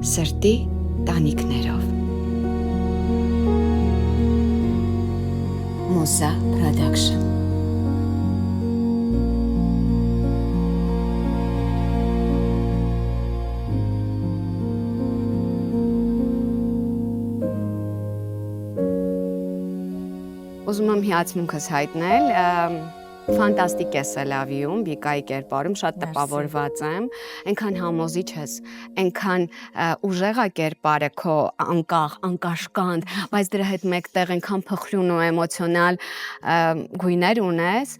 Սրտի տանիքներով Մուսա Production Ուզում եմ հիացմունքս հայտնել Ֆանտաստիկ է Սելավիում, Վիկայի կերպարում, շատ տպավորված եմ, այնքան համոզիչ ես, այնքան ուժեղ է կերպարը քո անկախ, անկաշկանդ, բայց դրա հետ մեկտեղ այնքան փխրուն ու էմոցիոնալ գույներ ունես,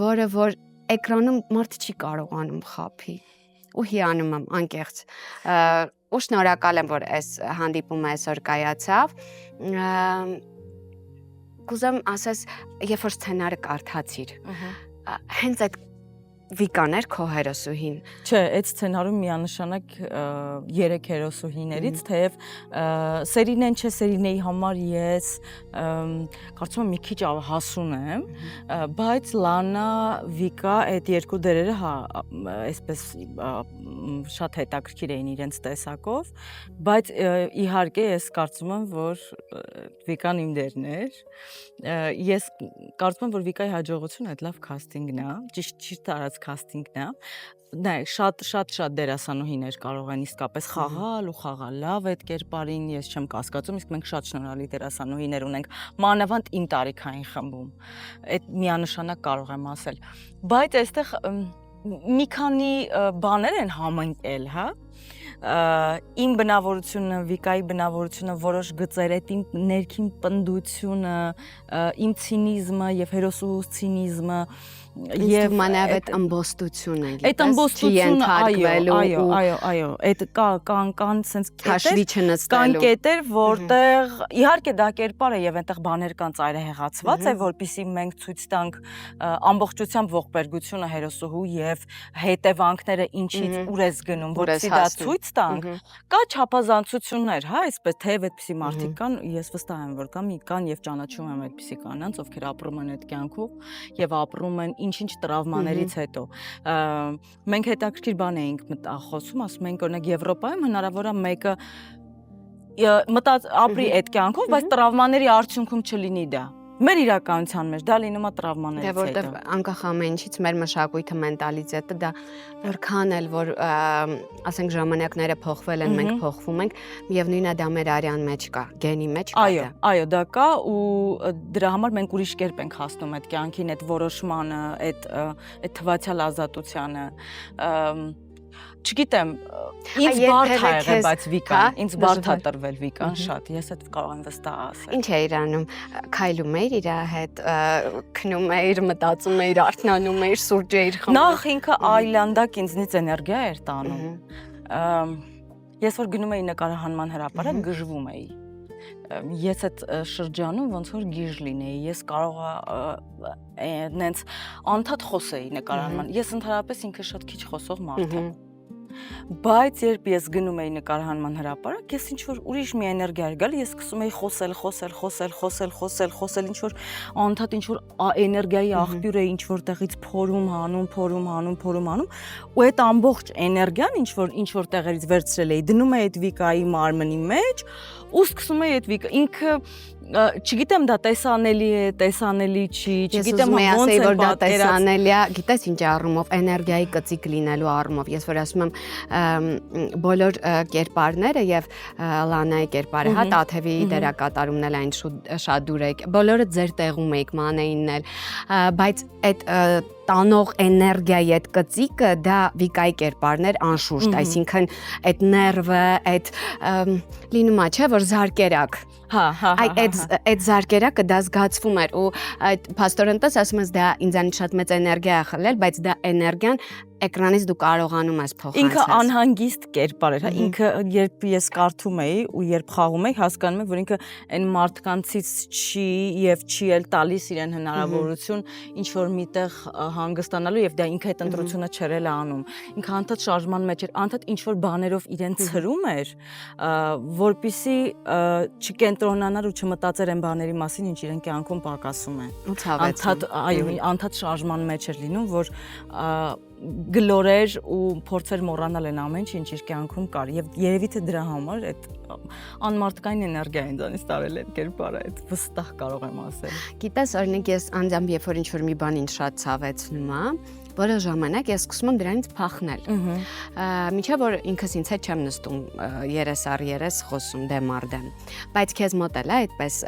որը որ էկրանում մարդ չի կարողանում խաբի ու հիանում եմ անկեղծ ու շնորհակալ եմ, որ այս հանդիպումը այսօր կայացավ Կուզեմ ասես, երբ որ սցենարը կարդացիր, հենց այդ Վիկան էր քո հերոսուհին։ Չէ, այդ սցենարում միանշանակ 3 հերոսուհիներից, թեև Սերինեն չէ, Սերինեի համար ես կարծում եմ մի քիչ հասուն եմ, բայց Լանա, Վիկա այդ երկու դերերը այսպես շատ հետաքրքիր էին իրենց տեսակով, բայց իհարկե ես կարծում եմ, որ Վիկան իմ դերն էր։ Ես կարծում եմ, որ Վիկայի հաջողությունը այդ լավ քաստինգն է, ճիշտ արած քաստինգն է։ Նայեք, շատ դերասանուհիներ կարող են իսկապես խաղալ լավ այդ կերպարին, ես չեմ կասկածում, իսկ մենք շատ շնորհալի դերասանուհիներ ունենք, մանավանդ իմ տարիքային խմբում։ Այդ միանշանակ կարող եմ ասել։ Բայց այստեղ մի քանի բաներ են համընկել, հա։ Իմ բնավորությունը, Վիկայի բնավորությունը, որոշ գծեր, այդ իմ ներքին պնդությունը, իմ ցինիզմը եւ հերոսուհուս ցինիզմը Եվ մանավ այդ ըմբոստությունը, այդ ըմբոստությունը, այո, այդ կան սենց հաշվի չնստելու, կան կետեր, որտեղ իհարկե դա կերպար է եւ այնտեղ բաներ կան ծայրահեղացված է, որպեսզի մենք ցույց տանք ամբողջությամբ ողբերգությունը հերոսուհու եւ հետևանքները ինչից ուր է գնում, որպեսզի դա ցույց տանք։ Կա չափազանցություններ, հա, այսպես թեև այդպիսի մարդիկ կան, ես վստահ եմ, որ կան եւ ճանաչում եմ այդպիսի կանանց, ովքեր ապրում են այդ կյանքով եւ ապրում են ինչ տրավմաներից հետո։ Մենք հետաքրքիր բան էինք խոսում, ասում ենք օրինակ Եվրոպայում հնարավոր է մեկը ապրի այդ կյանքով, բայց տրավմաների արդյունքում չլինի դա։ Մեր իրականության մեջ դա լինում է տրավմաներից հետո։ Որտեղ անկախ ամեն ինչից մեր մշակույթը, մենտալիտետը դա որքան էլ որ ասենք ժամանակները փոխվել են, մենք փոխվում ենք, միևնույնն է դա մեր արյան մեջ կա, գենի մեջ կա դա։ Այո, դա կա ու դրա համար մենք ուրիշ կերպ ենք հասնում այդ կյանքին, այդ որոշմանը, այդ թվացial ազատությանը։ Չգիտեմ, ինձ բարդ է եղել, բայց Վիկան, ինձ բարդ է տրվել Վիկան շատ, ես այդ կարող եմ վստահ ասել։ Ինչ է իրանում, քայլում էիր իր հետ, քնում էիր, մտածում էիր, արթնանում էիր, սուրճ էիր խմում։ Նախ ինքը այլանդակ ինձնից էներգիա էր տանում։ Ես որ գնում էի նկարահանման հրապարակ, գժվում էի։ Ես այդ շրջանում ոնց որ գիժ լինեի, ես կարող նենց անդադ խոսեի նկարահանման։ Ես ընդհանրապես ինքը շատ քիչ խոսող մարդ եմ։ Բայց երբ ես գնում էի նկարահանման հրապարակ, ես ինչ-որ ուրիշ մի էներգիա էր գալի, ես սկսում էի խոսել, ինչ-որ անդադ ինչ-որ էներգիայի աղբյուր է ինչ-որ տեղից փորում, ու այդ ամբողջ էներգիան ինչ-որ տեղերից վերցրել էի, դնում էի այդ Վիկայի մարմնի մեջ, ու սկսում էի այդ Վիկա, ինքը չգիտեմ դա տեսանելի է, տեսանելի չի, չգիտեմ ոնց է որ դա տեսանելի է, գիտես ինչ առումով, էներգիայի կծիկ լինելու առումով, ես որ ասում եմ բոլոր կերպարները եւ Լանայի կերպարը, հա, Տաթևի դերակատարումն էլ այն շատ դուր է, բոլորը ձեր տեղում եք, Մանեինն էլ, բայց այդ տանող էներգիայի այդ կծիկը դա Վիկայի կերպարներ անշուշտ, այսինքն այդ ներվը, այդ լինում է, չէ, որ զարկերակ այդ զարկերակը դա զգացվում էր ու այդ փաստորենտես ասում ես դա ինձանից շատ մեծ էներգիա է խլել, բայց դա էներգիան էկրանից դու կարողանում ես փոխանցել։ Ինքը անհանգիստ կերպար էր, հա, ինքը երբ ես կարդում էի ու երբ խաղում էի, հասկանում եմ, որ ինքը այն մարդկանցից չի եւ չի էլ տալիս իրեն հնարավորություն ինչ որ միտեղ հանգստանալու եւ դա ինքը այդ ընտրությունը չէր էլ անում։ Ինքը անդադ շարժման մեջ էր, անդադ ինչ որ բաներով իրեն ցրում էր, որպիսի չկենտրոնանար ու չմտածեր այն բաների մասին, ինչ իրեն կյանքում պակասում է։ Ու ցավեցնում։ Այո, անդադ շարժման մեջ էր լինում, որ գլորեր ու փորձեր մոռանալ այն ամեն ինչ իր կյանքում կար եւ երևի թե դրա համար այդ անմարդկային էներգիա ինձանից տարել այդ կերպարը, այդ վստահ կարող եմ ասել։ Գիտես, օրինակ ես անձամբ երբ որ ինչ-որ մի բան ինձ շատ ցավեցնում է, որոշ ժամանակ ես սկսում եմ դրանից փախնել։ Մինչև որ ինքս ինձ հետ չեմ նստում երես առ երես խոսում դեմ առ դեմ։ Բայց քեզ մոտ էլ է այդպես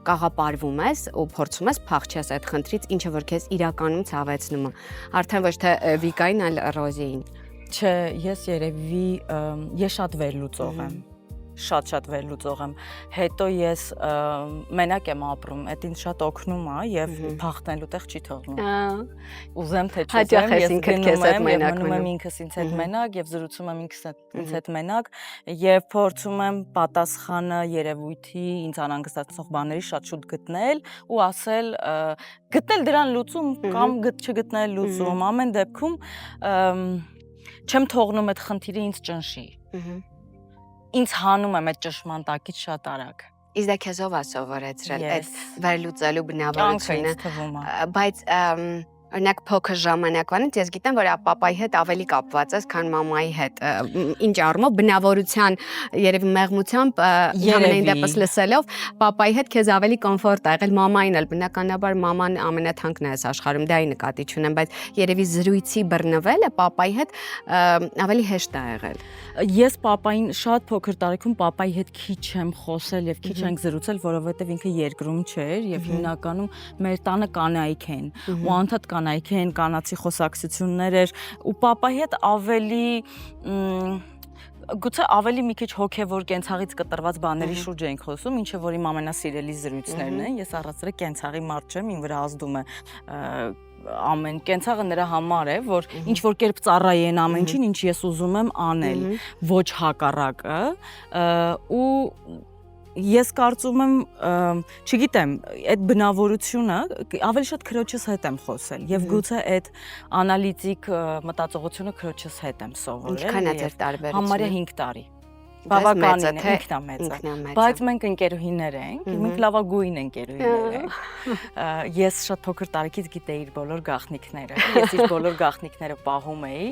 կաղապարվում ես ու փորձում ես փախչես այդ խնդրից, ինչը որ քեզ իրականում ցավեցնում է։ Արդեն ոչ թե Վիկային, այլ Ռոզիին։ Չէ, ես երևի ես շատ վերլուծող եմ։ Շատ վերլուծող եմ։ Հետո ես մենակ եմ ապրում, այդ ինձ շատ օգնում է եւ փախնելու տեղ չի թողնում։ Ուզեմ թե չուզեմ, ես գնում եմ ինքս ինձ հետ մենակ եւ զրուցում եմ ինձ հետ մենակ եւ փորձում եմ պատասխանը երևույթի ինձ անհանգստացնող բաների շատ շուտ գտնել ու ասել գտնել դրան լուծում կամ չգտնել լուծում։ Ամեն դեպքում չեմ թողնում այդ խնդիրը ինձ ճնշի։ Ինձ հանում եմ այդ ճշմարտակից շատ արագ։ Իսկ դա քեզ ով է սովորեցրել այդ վերլուծելու բնավորությունը։ Բայց օրինակ փոքր ժամանակվանից ես գիտեմ, որ պապայի հետ ավելի կապված ես, քան մամայի հետ։ Ինչ առումով բնավորության երևի մեղմությամբ ամենայն դեպս լսելով, պապայի հետ քեզ ավելի կոմֆորտ է եղել, մամային էլ բնականաբար մաման ամենաթանկն է այս աշխարհում, դա ի նկատի չունեմ, բայց երևի զրույցի բռնվելը պապայի հետ ավելի հեշտ է եղել։ Ես պապային շատ փոքր տարիքում պապայի հետ քիչ եմ խոսել եւ քիչ ենք զրուցել, որովհետեւ ինքը երկրում չէր եւ հիմնականում մեր տանը կանայք են ու անդադ կանայք են, կանացի խոսակցություններ էր ու պապայի հետ ավելի գուցե ավելի մի քիչ հոգեվոր կենցաղից կտրված բաների շուրջ ենք խոսում, ինչը որ իմ ամենասիրելի զրույցներն են։ Ես առասարակ կենցաղի մարդ չեմ, ին վրա ազդում է ամեն կենցաղը նրա համար է, որ ինչ որ կերպ ծառայի են ամեն ինչին, ինչ ես ուզում եմ անել, ոչ հակառակը ու ես կարծում եմ, չգիտեմ, այդ բնավորությունը ավելի շատ քրոջս հետ եմ խոսել եւ գուցե այդ անալիտիկ մտածողությունը քրոջս հետ եմ սովորել։ Ինչքան է ձեր տարբերությունը։ Համարյա 5 տարի։ Բավականին է, ինքնամեծը։ Բայց մենք ընկերուհիներ ենք, մենք լավագույն ընկերուհիներ ենք։ Ես շատ փոքր տարիքից գիտեի իր բոլոր գաղտնիքները։ Ես իր բոլոր գաղտնիքները պահում էի։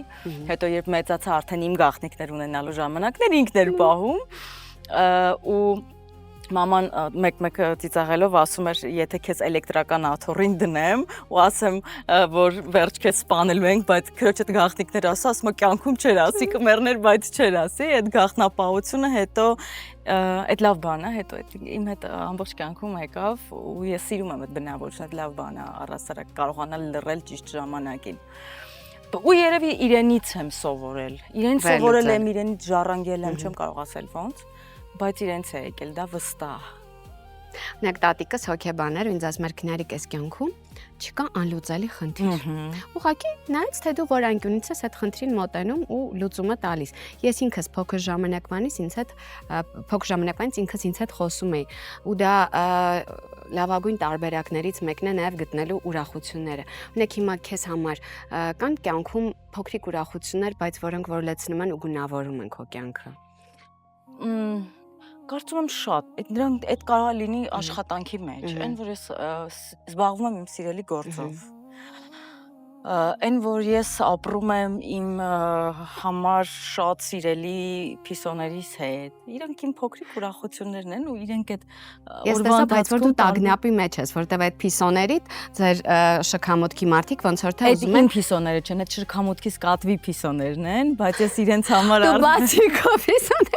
Հետո երբ մեծացա, արդեն իմ գաղտնիքներ ունենալու ժամանակներ ինքն էր պահում ու մաման մեկ-մեկ ծիծաղելով ասում էր, եթե քեզ էլեկտրական աթոռին դնեմ ու ասեմ, որ վերջ քեզ սպանելու ենք, բայց քրոջդ գաղտնիքներ ասում է կյանքում չէր ասի, կմեռներ, բայց չէր ասի, այդ գաղտնապահությունը հետո այդ լավ բան է, հետո իմ հետ ամբողջ կյանքում եկավ ու ես սիրում եմ այդ բնավորությունը, այդ լավ բան է, առասարակ կարողանալ լռել ճիշտ ժամանակին։ Ու երևի իրենից եմ սովորել, իրենից սովորել եմ, իրենից ժառանգել եմ, չեմ կարող ասել ոնց, բայց իրենց է եկել դա վստահ։ Նայեք տատիկս հոգեբան էր ու ինձ ասում էր քնարիկ այս կյանքում չկա անլուծելի խնդիր։ Ուղղակի նայած թե դու որ անկյունից ես այդ խնդրին մոտենում ու լուծումը տալիս։ Ես ինքս փոքր ժամանակվանից ինքս ինձ հետ խոսում էի ու դա լավագույն տարբերակներից մեկն է նաև գտնելու ուրախությունները։ Ունեք հիմա քեզ համար կան կյանքում փոքրիկ ուրախություններ, բայց որոնք որ լեցնում են ու գունավորում են քո կյանքը։ Կարծում եմ շատ, դրանք այդ կարող է լինի աշխատանքի մեջ, այն որ ես զբաղվում եմ իմ սիրելի գործով, այն որ ես ապրում եմ իմ համար շատ սիրելի փիսոներիս հետ, իրանք իմ փոքրիկ ուրախություններն են ու իրենք այդ ես տեսա, բայց որ դու տագնապի մեջ ես, որտեվ այդ փիսոներիդ ձեր շքամուտքի մարդիկ ոնց որ թե ուզում են փիսոները չեն, այդ շքամուտքից կատվի փիսոներն են, բայց ես իրենց համար դու բացի քո փիսոներ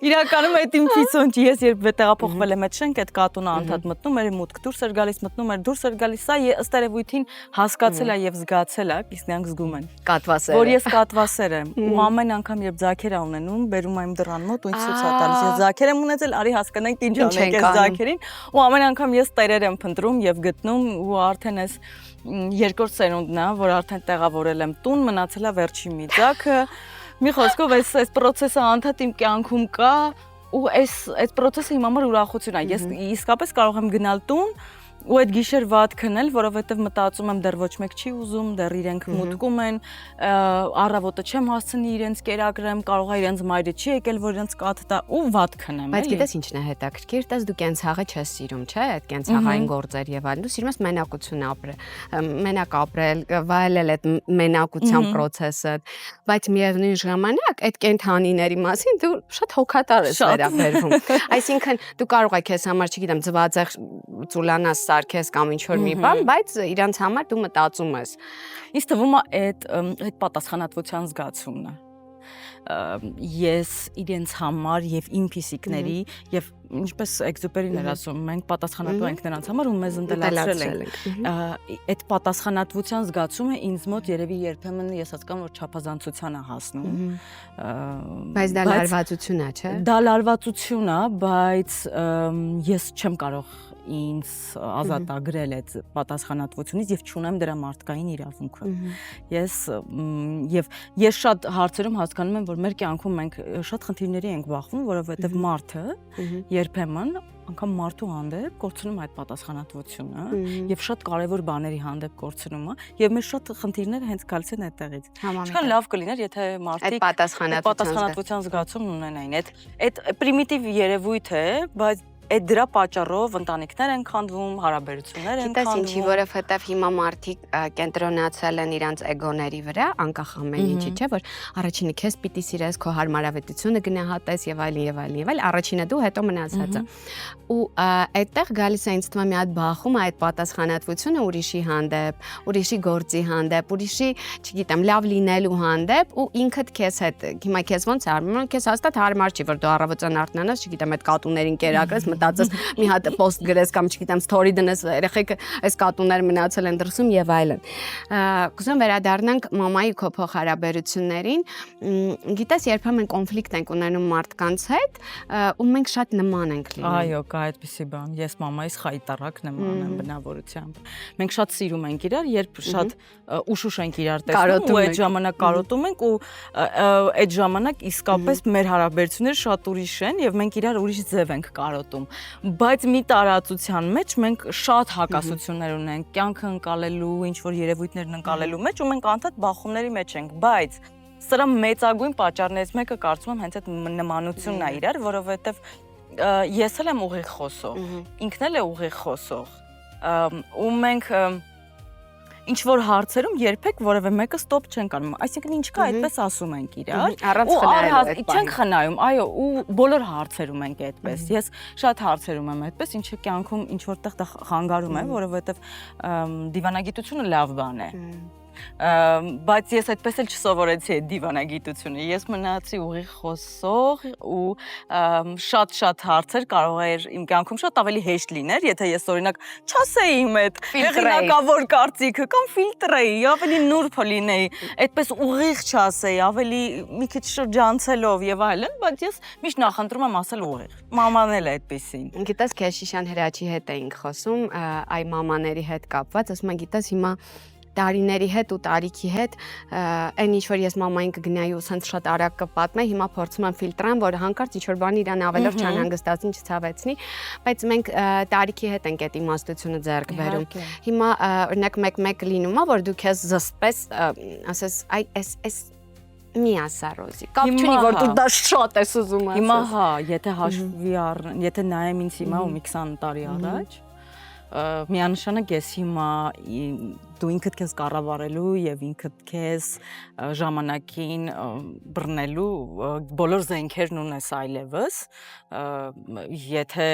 իրականում այդ իմ փիսոն չի, ես երբ տեղափոխվել եմ այդ շենք, այդ կատունը անդադ մտնում էր, մուտք դուրս էր գալիս, մտնում էր, դուրս էր գալիս, սա ըստ երևույթին հասկացել է եւ զգացել է, իսկ նրանք զգում են կատվասեր որ ես կատվասեր եմ ու ամեն անգամ երբ ձագեր ա ունենում, բերում եմ դռան մոտ ու ինձ ցույց ա տալիս, ես ձագեր եմ ունեցել, արի հասկանանք ինչ անենք այս ձագերին ու ամեն անգամ ես տերեր եմ փնտրում եւ գտնում ու արդեն այս երկրորդ սերունդն է, որ արդեն տեղավորել եմ տուն, մնացել է վերջի մի ձագը։ Մի խոսքով այս process-ը անդադ իմ կյանքում կա ու այս process-ը իմ համար ուրախություն է։ Ես իսկապես կարող եմ գնալ տուն ու այդ գիշեր վատ քնել, որովհետև մտածում եմ դեռ ոչ մեկ չի ուզում, դեռ իրենք մուտքում են, առավոտը չեմ հասցնի իրենց կերակրեմ, կարող է իրենց մայրը չի եկել, որ իրենց կաթ տա ու վատ քնեմ, բայց գիտես ինչն է հետաքրքիր, տես դու կենցաղը չես սիրում, չէ՞, այդ կենցաղային գործեր եւ այլն, դու սիրում ես մենակություն ապրել, մենակ ապրել, վայելել այդ մենակության process-ը, բայց միևնույն ժամանակ այդ կենթանիների մասին դու շատ հոգատար ես վերաբերվում։ Այսինքն դու կարող ես քեզ համար, չգիտեմ, ձվածեղ ծուլանաս սարքես կամ ինչ-որ մի բան, բայց իրանց համար դու մտածում ես։ Ինձ թվում է այդ պատասխանատվության զգացումն է։ Ես իրենց համար եւ իմ փիսիկների եւ ինչպես Էքզյուպերին էր ասում, մենք պատասխանատու ենք նրանց համար ու մեզ ընտելացրել ենք։ Այդ պատասխանատվության զգացումը ինձ մոտ երևի երբեմն ես հասկանում որ չափազանցության է հասնում։ Բայց դա լարվածություն է, չէ՞։ Դա լարվածություն է, բայց ես չեմ կարող ինձ ազատագրել այդ պատասխանատվությունից եւ չունեմ դրա մարդկային իրավունքը։ Ես շատ հարցերում հասկանում եմ, որ մեր կյանքում մենք շատ խնդիրների ենք բախվում, որովհետեւ մարդը երբեմն անգամ մարդու հանդեպ կորցնում այդ պատասխանատվությունը եւ շատ կարեւոր բաների հանդեպ կորցնում է եւ մեր շատ խնդիրները հենց գալիս են այդտեղից։ Ինչքան լավ կլիներ, եթե մարդիկ պատասխանատվության զգացում ունենային։ Այդ պրիմիտիվ երևույթ է, բայց այդ դրա պատճառով ընտանիքներ են քանդվում, հարաբերություններ են քանդվում։ Ինչի, որովհետև հիմա մարդիկ կենտրոնացել են իրանց էգոների վրա, անկախ ամեն ինչի, չէ՞, որ առաջինը քեզ պիտի սիրես, քո հարմարավետությունը գնահատես եւ այլն եւ այլն եւ այլ, առաջինը դու, հետո մնացածը։ Ու այդտեղ գալիս է ինձ թվում է մի հատ բախում այդ պատասխանատվությունը ուրիշի հանդեպ, ուրիշի գործի հանդեպ, ուրիշի, չգիտեմ, լավ լինելու հանդեպ ու ինքդ քեզ հետ, հիմա քեզ ոնց է արվում, քեզ հաստատ հարմար չի, որ դու առավոտյան արթնանաս, չգիտեմ, այդ կատուներին կերակրես մտածես մի հատ post գրես կամ չգիտեմ story դնես երեխեքը այս կատուները մնացել են դրսում եւ այլն։ Կուզեմ վերադառնանք մամայի քո փոխհարաբերություններին։ Գիտես, երբեմն կոնֆլիկտ ենք ունենում մարդկանց հետ ու մենք շատ նման ենք լինում։ Այո, կա այդպիսի բան։ Ես մամայիս խայտարակ նման եմ բնավորությամբ։ Մենք շատ սիրում ենք իրար, երբ շատ ուշուշ ենք իրար տեսնում ու այդ ժամանակ կարոտում ենք ու այդ ժամանակ իսկապես մեր հարաբերությունները շատ ուրիշ են եւ մենք իրար ուրիշ ձև ենք կարոտում։ Բայց մի տարածության մեջ մենք շատ հակասություններ ունենք, կյանքը ընկալելու, ինչ որ երևույթներն ընկալելու մեջ ու մենք անդադ բախումների մեջ ենք, բայց սրա մեծագույն պատճառներից մեկը կարծում եմ հենց այդ նմանությունն է իրար, որովհետև ես էլ եմ ուղիղ խոսող, ինքն էլ է ուղիղ խոսող, ու մենք ինչ որ հարցերում երբեք որևէ մեկը ստոպ չենք անում, այսինքն ինչ կա այդպես ասում ենք իրար, ու առանց չենք խնայում, այո, ու բոլոր հարցերում ենք այդպես, ես շատ հարցերում եմ այդպես, ինչը կյանքում ինչ որտեղ դա խանգարում է, որովհետև դիվանագիտությունը լավ բան է, բայց ես այդպես էլ չսովորեցի այդ դիվանագիտությունը, ես մնացի ուղիղ խոսող ու շատ հարցեր կարող էր իմ կյանքում շատ ավելի հեշտ լիներ, եթե ես օրինակ չասեի իմ այդ հեղինակավոր կարծիքը կամ ֆիլտրեի, ավելի նուրբ լինեի, այդպես ուղիղ չասեի, ավելի մի քիչ շրջանցելով եւ այլն, բայց ես միշտ նախընտրում եմ ասել ուղիղ։ Մաման էլ է այդպեսին։ Գիտես, Քեշիշան Հրաչի հետ էինք խոսում, այ մամաների հետ կապված, ասում եմ, գիտես, հիմա տարիների հետ ու տարիքի հետ այն ինչ որ ես մամային կգնայի ու սենց շատ արագ կպատմեի, հիմա փորձում եմ ֆիլտրան, որ հանկարծ ինչ որ բան իրան ավելորդ չանհանգստացնի, չցավեցնի, բայց մենք տարիքի հետ ենք այդ իմաստությունը ձեռք բերում։ Հիմա օրինակ մեկ լինում է, որ դու քեզ զսպես, ասես, այ էս մի ասա Ռոզի, կապ չունի որ դու դա շատ ես ուզում ասես։ Հիմա հա, եթե հաշվի առնեմ, եթե նայեմ ինձ հիմա ու մի 20 տարի առաջ, միանշանակ ես հիմա դու ինքդ քեզ կառավարելու եւ ինքդ քեզ ժամանակին բռնելու բոլոր զենքերն ունես այլևս, եթե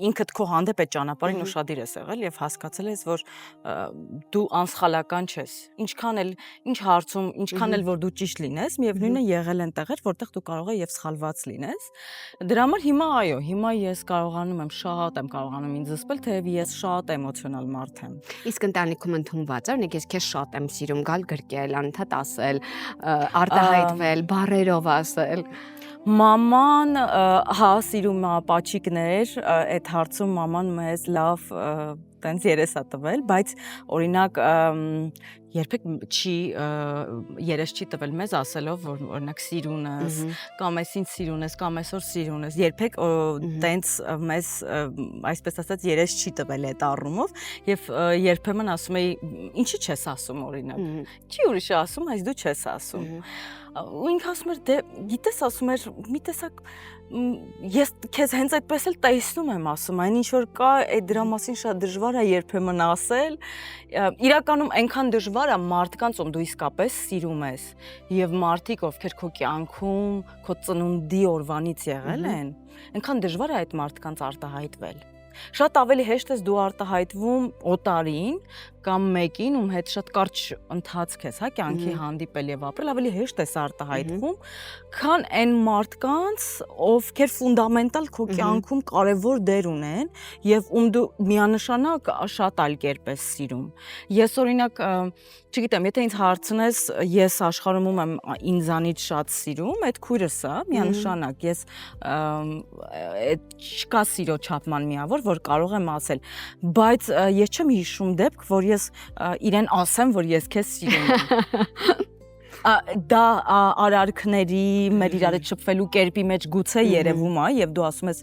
ինքդ քո հանդեպ այդ ճանապարհին ուշադիր ես եղել եւ հասկացել ես, որ դու անսխալական չես։ Ինչքան էլ ինչ հարցում, ինչքան էլ որ դու ճիշտ լինես, միևնույնն է եղել են տեղեր, որտեղ դու կարող ես եւ սխալված լինես։ Դրա համար հիմա այո, հիմա ես կարողանում եմ ինձ զսպել, թեև ես շատ էմոցիոնալ մարդ եմ։ Իսկ ընտանիքում ընդունված է, օրինակ ես քեզ շատ եմ սիրում գալ գրկել, անընդհատ ասել, արտահայտվել, բառերով ասել։ Մաման, հա, սիրում է պաչիկներ, այդ հարցում մաման մեզ լավ տենց երես է տվել, բայց օրինակ երբեք չի երես չի տվել մեզ ասելով որ օրինակ սիրուն ես կամ այսին սիրուն ես կամ այսօր սիրուն ես երբեք տենց մեզ այսպես ասած երես չի տվել այդ առումով եւ երբեմն ասում էի ինչի չես ասում օրինակ չի ուրիշը ասում այս դու չես ասում ու ինքը ասում էր դե գիտես ասում էր մի տեսակ ես քեզ հենց այդպես էլ տեսնում եմ ասում այն ինչ որ կա այդ դրա մասին շատ դժվար է երբեմն ասել իրականում այնքան դժվար է մարդկանց ում դու իսկապես սիրում ես եւ մարդիկ ովքեր քո կյանքում քո ծնունդի օրվանից եղել են այնքան դժվար է այդ մարդկանց արտահայտվել շատ ավելի հեշտ ես դու արտահայտվում օտարին կամ մեկին ում հետ շատ կարճ ընթացք ես, հա, կյանքի հանդիպել եւ ապրել, ավելի հեշտ ես արտահայտվում, քան այն մարդկանց, ովքեր ֆունդամենտալ քո կյանքում կարևոր դեր ունեն եւ ում դու միանշանակ շատ այլ կերպ ես սիրում։ Ես օրինակ, չգիտեմ, եթե ինձ հարցնես, ես աշխարհում ում եմ ինձանից շատ սիրում, այդ քույրս է, միանշանակ, ես այդ չկա սիրո չափման միավոր, որ կարող եմ ասել, բայց ես չեմ հիշում դեպք, որ ես իրեն ասեմ, որ ես քեզ սիրում եմ։ Դա արարքների, մեր իրար հետ շփվելու կերպի մեջ գուցե երևում է եւ դու ասում ես,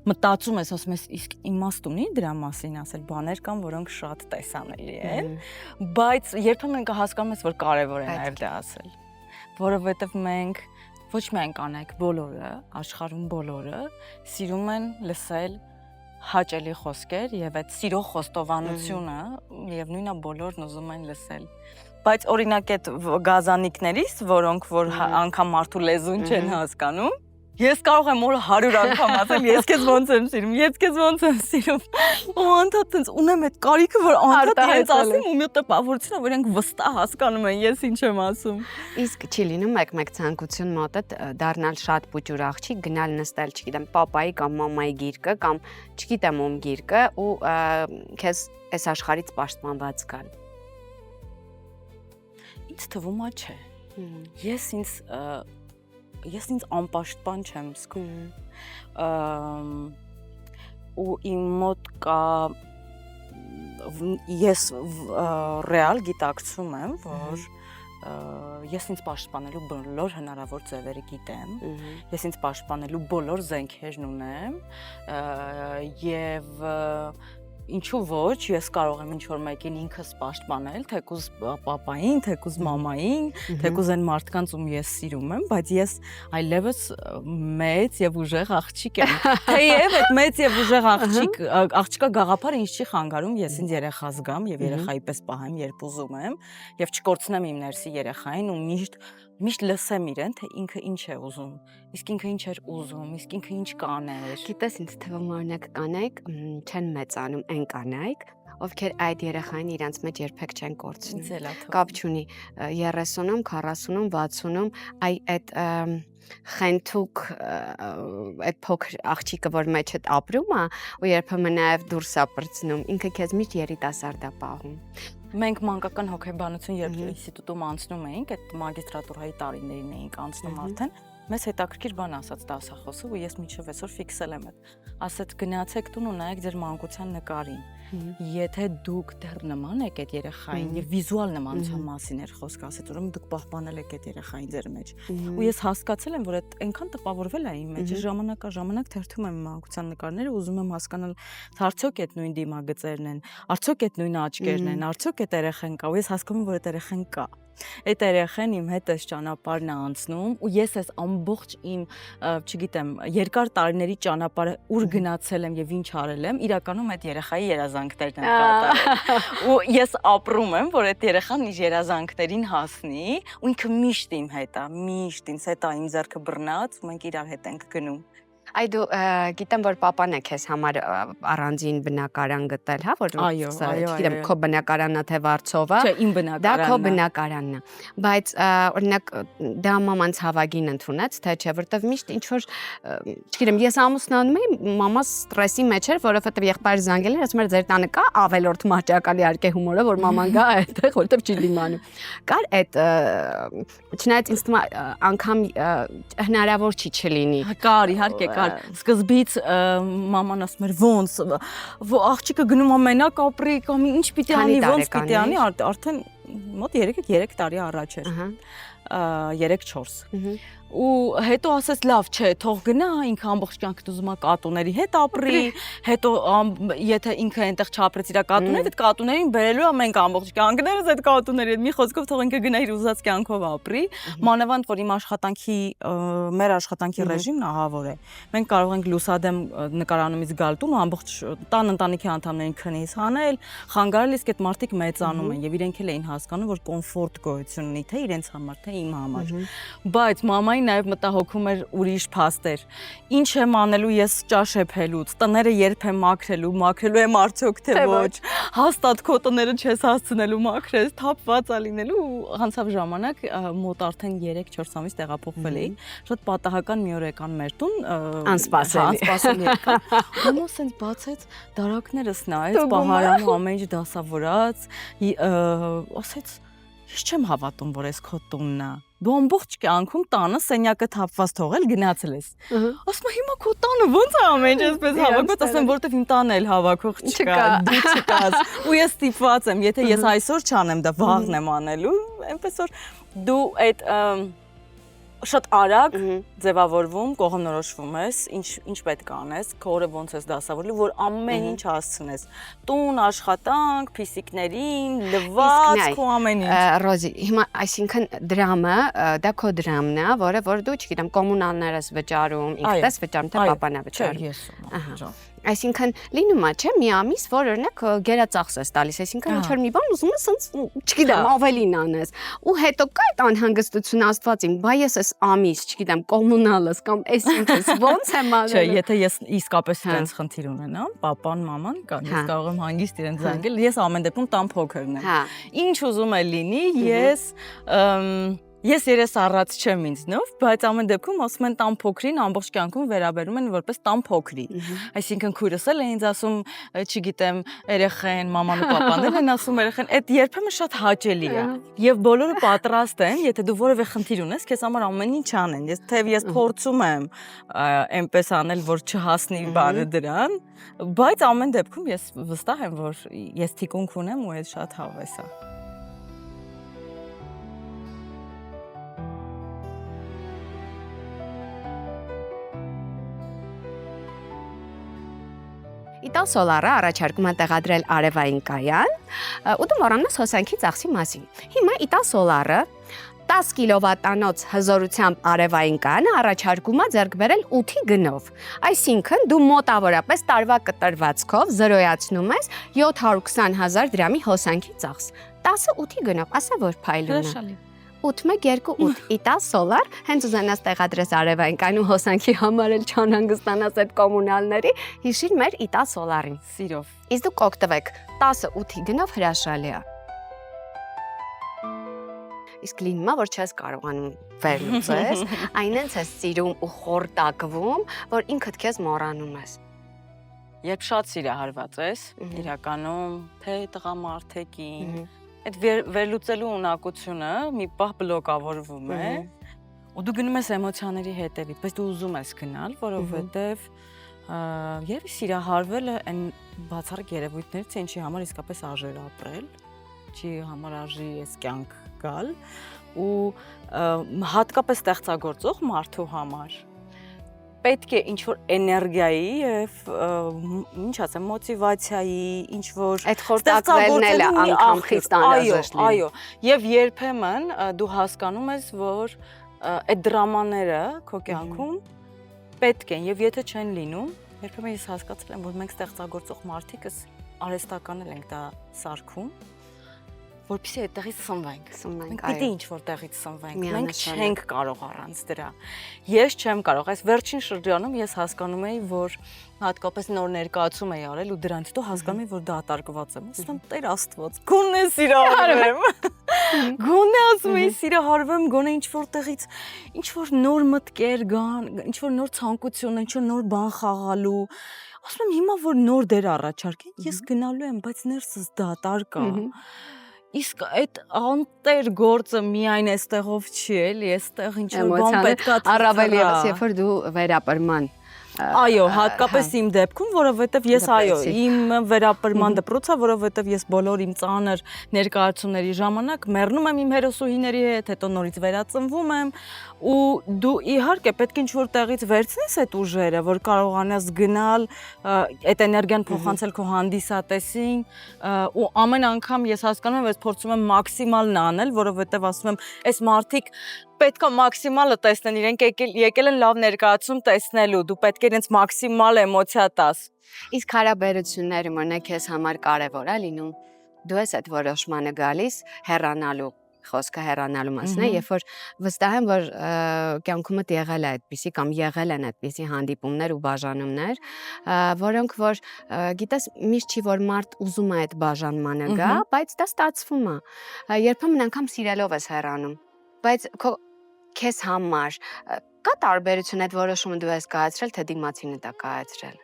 մտածում ես, ասում ես, իսկ իմաստ ունի դրա մասին ասել, բաներ կան, որոնք շատ տեսանելի են, բայց երբեմն կհասկանում ես, որ կարեւոր է նաեւ դա ասել, որովհետեւ մենք ոչ միայն կանայք, բոլորը, աշխարհում բոլորը սիրում են լսել հաճելի խոսքեր եւ այդ սիրո խոստովանությունը եւ նույնը բոլորն ուզում են լսել բայց օրինակ այդ գազանիկներից որոնք որ անգամ մարդու լեզուն չեն հասկանում ես կարող եմ օրը 100 անգամ ասել ես քեզ ոնց եմ սիրում ես քեզ ոնց եմ սիրում ու անդադ տենց ունեմ այդ կարիքը որ անդադ հենց ասեմ ու մի տպավորություն որ իրենք վստահ հասկանում են ես ինչ եմ ասում իսկ չի լինում մեկ ցանկություն մոտդ դառնալ շատ պուճուր աղջիկ գնալ նստել չգիտեմ պապայի կամ մամայի գիրկը կամ չգիտեմ ում գիրկը ու քեզ այս աշխարհից պաշտպանված գալ ինձ թվում է չէ ես ինձ անպաշտպան չեմ զգում ու իմ մոտ կա ես ռեալ գիտակցում եմ որ ես ինձ պաշտպանելու բոլոր հնարավոր ձևերը գիտեմ ես ինձ պաշտպանելու բոլոր զենքերն ունեմ եւ ինչու ոչ, ես կարող եմ ինչ-որ մեկին ինքս պաշտպանել, թեկուզ պապային, թեկուզ մամային, թեկուզ այն մարդկանց ում ես սիրում եմ, բայց ես այլևս մեծ եւ ուժեղ աղջիկ եմ։ Թեև այդ մեծ եւ ուժեղ աղջիկա գաղափարը ինձ չի խանգարում, ես ինձ երեխա զգամ եւ երեխայի պես պահեմ, երբ ուզում եմ, եւ չկորցնեմ իմ ներսի երեխային ու միշտ լսեմ իրեն, թե ինքը ինչ է ուզում, իսկ ինքը ինչ էր ուզում, իսկ ինքը ինչ կաներ։ Գիտես, ինձ թվում օրինակ կանայք չեն մեծանում այն կանայք, ովքեր այդ երեխային իրանց մեջ երբեք չեն կորցնում։ Կապ չունի 30-ում, 40-ում, 60-ում, այդ խենթուկ այդ փոքր աղջիկը, որ մեջ է ապրում է, ու երբեմն նաև դուրս է պրծնում, ինքը քեզ միշտ երիտասարդ է պահում։ Մենք մանկական հոգեբանություն երբ ինստիտուտում անցնում էինք, այդ մագիստրատուրայի տարիներին էինք անցնում արդեն, մեզ հետաքրքիր բան ասաց դասախոսը ու ես մինչև այսօր ֆիքսել եմ այդ։ Ասաց գնացեք տուն ու նայեք ձեր մանկության նկարին։ Եթե դուք դեռ նման եք այդ երեխային եւ վիզուալ նմանության մասին էր խոսքը, ասաց ուրեմն դուք պահպանել եք այդ երեխային ձեր մեջ։ Ու ես հասկացել եմ, որ այդ այնքան տպավորվել է իմ մեջ, ժամանակ թերթում եմ մանկության նկարները, ուզում եմ հասկանալ, թե արդյոք այդ նույն դիմագծերն են, արդյոք այդ նույն աչքերն են, արդյոք այդ երեխան կա, ու ես հասկանում եմ, որ այդ երեխան կա։ Այդ երեխան իմ հետ էս ճանապարհն է անցնում ու ես այս ամբողջ իմ, չգիտեմ, երկար տարիների ճանապարհը ուր գնացել եմ եւ ինչ արել եմ, իրականում այդ երեխայի երազանքներն են կատարել։ Ու ես ապրում եմ, որ այդ երեխան իր երազանքներին հասնի ու ինքը միշտ իմ հետ է, միշտ ինձ հետ է, իմ ձեռքը բռնած, մենք իրար հետ ենք գնում։ Այ դու գիտեմ որ papan է քեզ համար առանձին բնակարան գտել, հա, որ գիտեմ քո բնակարանն է թե Վարշավա։ Չէ, իմ բնակարանն է։ Դա քո բնակարանն է։ Բայց օրինակ դա մամանց հավագին ընդունեց, թե չէ, որտեվ միշտ ինչ որ, չգիտեմ, ես ամուսնանում էի, մամաս ստրեսի մեջ էր, որովհետեւ եղբայրը զանգել էր, ասում էր ձեր տանը կա ավելորդ մահճակալի արկե հումորը, որ մաման գա այդտեղ, որտեւ չի դիմանում։ Կար այդ չնայած ինձ թվում է անգամ հնարավոր չի չլինի։ Կար, իհարկե սկզբից մաման ասում էր ոնց աղջիկը գնում է մենակ ապրի կամ ինչ պիտի անի ոնց պիտի անի արդեն մոտ 3 տարի առաջ էր։ 3-4 ու հետո ասես լավ չէ, թող գնա, ինքը ամբողջ կյանքը ուզում է կատուների հետ ապրի, հետո եթե ինքը այնտեղ չապրեց իր կատուների հետ, կատուներին բերելու է մենք ամբողջ կյանքներս այդ կատուների հետ, մի խոսքով թող ինքը գնա իր ուզած կյանքով ապրի, մանավանդ որ իմ մեր աշխատանքի ռեժիմն ահավոր է։ Մենք կարող ենք լուսադեմ նկարանումից գալ տուն ու ամբողջ տան ընտանիքի անդամներին քնից հանել, խանգարել, իսկ այդ մարդիկ մեծանում են եւ իրենք էլ էին հասկանում, որ կոմֆորտ գոյություն ունի թե իրենց համար, թե իմ համար։ Բայց մամային նաև մտահոգում էր ուրիշ փաստեր։ Ինչ եմ անելու ես ճաշեփելուց, տները երբ եմ մաքրելու եմ արդյոք թե ոչ։ Հաստատ քո տները չես հասցնելու մաքրես, թափված է լինելու ու անցավ ժամանակ, մոտ արդեն 3-4 ամիս տեղափոխվել էի։ Շատ պատահական մի օր եկան մեր տուն, անսպասելի եկան։ Ոնց են բացեց դարակներս նայեց, պահարանը ամեն ինչ դասավորած, ասեց Ես չեմ հավատում, որ ես քո տունն է։ Դու ամբողջ կյանքում տանը սենյակը թափված թողել գնացել ես։ Ասում եմ հիմա քո տանը ոնց է ամեն ինչ այսպես հավաքված, ասեմ որովհետև իմ տանը էլ հավաքող չկա, դու չկաս։ Ու ես ստիպված եմ, եթե ես այսօր չանեմ, դա վաղն եմ անելու, այնպես որ դու այդ շատ արագ ձևավորվում, կողմնորոշվում ես, ինչ պետք է անես, քո օրը ոնց ես դասավորելու, որ ամեն ինչ հասցնես։ Տուն, աշխատանք, փիսիկներին, լվացք, քո ամեն ինչ։ Ռոզի, հիմա այսինքն դրամը, դա քո դրամն է, որը որ դու, չգիտեմ, կոմունալներս վճարում, ինքդ ես վճարում, թե պապան է վճարում։ Չէ, ես եմ։ Այսինքն լինում է, չէ, մի ամիս, որ օրինակ գերածախս ես տալիս, այսինքն ինչ-որ մի բան ուզում ես, չգիտեմ, ավելին անես։ Ու հետո կա այդ անհանգստությունը Աստվածին, բայ ես այս ամիս, չգիտեմ, կոմունալս կամ այսինքն ոնց եմ անելու։ Չէ, եթե ես իսկապես իրենց խնդիր ունենամ, պապան, մաման կան, ես կարող եմ հանգիստ իրենց զանգել, ես ամեն դեպքում տան փոքրն եմ։ Ինչ ուզում է լինի, Ես երես առած չեմ ինձնով, բայց ամեն դեպքում ասում են տան փոքրին ամբողջ կյանքում վերաբերում են որպես տան փոքրի։ Այսինքն քույրս էլ է ինձ ասում, չգիտեմ, երեխեն, մաման ու պապան են ասում երեխեն, այդ երբեմն շատ հաճելի է։ Եվ բոլորը պատրաստ են, եթե դու որևէ խնդիր ունես, քեզ համար ամեն ինչ անեն։ Ես փորձում եմ այնպես անել, որ չհասնի բանը դրան, բայց ամեն դեպքում ես վստահ եմ, որ ես թիկունք ունեմ ու այդ շատ հավես է։ Իտալ Սոլարը առաջարկում է տեղադրել արևային կայան, ու դու մոռանաս հոսանքի ծախսի մասին։ Հիմա Իտալ Սոլարը 10 կիլովատանոց հզորությամբ արևային կայանը առաջարկում է ձեռք բերել 8-ի գնով։ Այսինքն դու մոտավորապես տարվա կտրվածքով զրոյացնում ես 720,000 դրամի հոսանքի ծախս։ 10-ը 8-ի գնով, ասա որ փայլուն է։ 8128 Իտալ Սոլար, հենց ուզենաս տեղադրես արևային կայուն հոսանքի համար էլ չանհանգստանաս այդ կոմունալների, հիշիր մեր Իտալ Սոլարին։ Սիրով։ Իսկ դուք օգտվեք 10-ը 8-ի գնով հրաշալի է։ Իսկ լինում է, որ չես կարողանում վերլուծես, այնենց ես սիրում ու խորտակվում, որ ինքդ քեզ մոռանում ես։ Երբ շատ սիրահարված ես, իրականում թե տղամարդ, թե կին, այդ վերլուծելու ունակությունը մի պահ բլոկավորվում է, ու դու գնում ես էմոցիաների հետևից, բայց դու ուզում ես գնալ, որովհետև երևի սիրահարվելը այն բացառիկ երևույթներից է, ինչի համար իսկապես արժեր ապրել, չի համար արժի այս կյանք գալ, ու հատկապես ստեղծագործող մարդու համար պետք է ինչ-որ էներգիայի և, ինչ ասեմ, մոտիվացիայի, ինչ-որ այդ խորտակվելն էլ է անգամ խիստ անհրաժեշտ լինում։ Այո, և երբեմն դու հասկանում ես, որ այդ դրամաները քո կյանքում պետք են, և եթե չեն լինում, երբեմն ես հասկացել եմ, որ մենք ստեղծագործող մարդիկս արհեստական ենք դա սարքում, որպեսզի այդտեղից սնվենք։ Մենք պիտի ինչ-որ տեղից սնվենք։ Մենք չենք կարող առանց դրա։ Ես չեմ կարող։ Այս վերջին շրջանում ես հասկանում էի, որ հատկապես նոր ներկայացում էի արել ու դրանից հետո հասկանում էի, որ դատարկված եմ։ Ասում եմ, Տեր Աստված, գոնե սիրահարվեմ։ Գոնե ասում էի, սիրահարվեմ, գոնե ինչ-որ տեղից ինչ-որ նոր մտքեր գան, ինչ-որ նոր ցանկություն, ինչ-որ նոր բան խաղալու։ Ասում եմ, հիմա որ նոր դեր առաջարկեն, ես գնալու եմ, բայց ներսս դատարկ է։ Իսկ այդ անտեր գործը միայն այստեղով չի էլի, այստեղ ինչ-որ բան պետք է առավել ևս, երբ որ դու վերապրման Այո, հատկապես իմ դեպքում, որովհետև ես այո, իմ վերապրման դպրոցը, որովհետև ես բոլոր իմ ծանր ներկայացումների ժամանակ մեռնում եմ իմ հերոսուհիների հետ, հետո նորից վերածնվում եմ ու դու իհարկե պետք է ինչ-որ տեղից վերցնես այդ ուժերը, որ կարողանաս գնալ, այդ էներգիան փոխանցել քո հանդիսատեսին ու ամեն անգամ ես հասկանում եմ, ես փորձում եմ մաքսիմալն անել, որովհետև ասում եմ, այս մարդիկ պետք է մաքսիմալը տեսնեն, իրենք եկել են լավ ներկայացում տեսնելու, դու պետք է իրենց մաքսիմալ էմոցիա տաս։ Իսկ հարաբերություններում օրինակ քեզ համար կարևոր է լինում, դու ես այդ որոշմանը գալիս հեռանալու, խոսքը հեռանալու մասն է, երբ որ վստահ եմ, որ կյանքումդ եղել է այդպիսի կամ եղել են այդպիսի հանդիպումներ ու բաժանումներ, որոնք որ գիտես միշտ չի որ մարդ ուզում է այդ բաժանմանը գա, բայց դա ստացվում է։ Երբեմն անգամ սիրելով ես հեռանում, բայց քեզ համար կա տարբերություն այդ որոշումը դու ես կայացրել, թե դիմացինը դա կայացրել։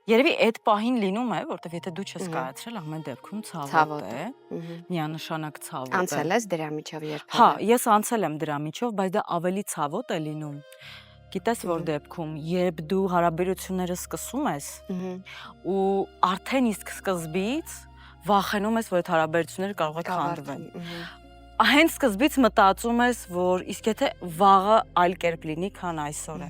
Երևի այդ պահին լինում է, որտեվ եթե դու չես կայացրել, ամեն դեպքում ցավոտ է, միանշանակ ցավոտ է։ Անցել ես դրա միջով երբևէ։ Հա, ես անցել եմ դրա միջով, բայց դա ավելի ցավոտ է լինում։ Գիտես որ դեպքում, երբ դու հարաբերությունները սկսում ես ու արդեն իսկ սկզբից վախենում ես, որ այդ հարաբերությունները կարող է քանդվեն։ Հենց սկզբից մտածում ես, որ իսկ եթե վաղը այլ կերպ լինի, քան այսօր է։